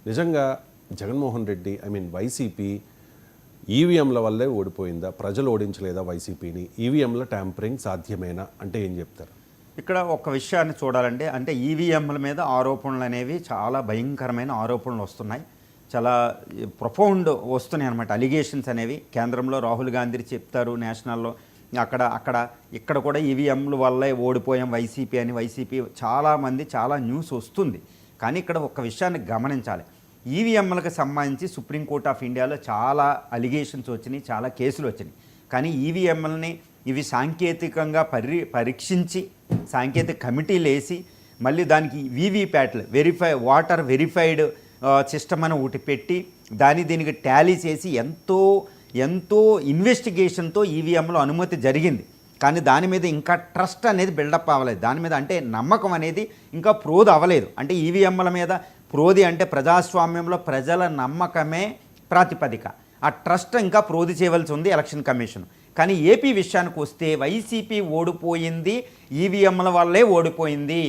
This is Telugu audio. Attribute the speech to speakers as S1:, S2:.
S1: నిజంగా జగన్మోహన్ రెడ్డి వైసీపీ ఈవీఎంల వల్లే ఓడిపోయిందా? ప్రజలు ఓడించలేదా వైసీపీని? ఈవీఎంల ట్యాంపరింగ్ సాధ్యమేనా అంటే ఏం చెప్తారు?
S2: ఇక్కడ ఒక విషయాన్ని చూడాలంటే, అంటే ఈవీఎంల మీద ఆరోపణలు అనేవి చాలా భయంకరమైన ఆరోపణలు వస్తున్నాయి. చాలా ప్రొఫౌండ్ వస్తున్నాయి అన్నమాట. అలిగేషన్స్ అనేవి కేంద్రంలో రాహుల్ గాంధీ చెప్తారు, నేషనల్లో ఇక్కడ కూడా ఈవీఎంల వల్లే ఓడిపోయాం వైసీపీ అని. వైసీపీ చాలామంది చాలా న్యూస్ వస్తుంది. కానీ ఇక్కడ ఒక విషయాన్ని గమనించాలి. ఈవీఎంలకు సంబంధించి సుప్రీంకోర్టు ఆఫ్ ఇండియాలో చాలా అలిగేషన్స్ వచ్చినాయి, చాలా కేసులు వచ్చినాయి. కానీ ఈవీఎంలని ఇవి సాంకేతికంగా పరీక్షించి సాంకేతిక కమిటీలు వేసి మళ్ళీ దానికి వీవీప్యాట్లు వాటర్ వెరిఫైడ్ సిస్టమ్ అని ఒకటి పెట్టి దీనికి టాలీ చేసి ఎంతో ఇన్వెస్టిగేషన్తో ఈవీఎంలో అనుమతి జరిగింది. కానీ దాని మీద ఇంకా ట్రస్ట్ అనేది బిల్డప్ అవ్వలేదు. దాని మీద అంటే నమ్మకం అనేది ఇంకా ప్రోది అవ్వలేదు. అంటే ఈవీఎంల మీద ప్రోది అంటే ప్రజాస్వామ్యంలో ప్రజల నమ్మకమే ప్రాతిపదిక. ఆ ట్రస్ట్ ఇంకా ప్రోది చేయవలసి ఉంది ఎలక్షన్ కమిషన్. కానీ ఏపీ విషయానికి వస్తే వైసీపీ ఓడిపోయింది ఈవీఎంల వల్లే ఓడిపోయింది.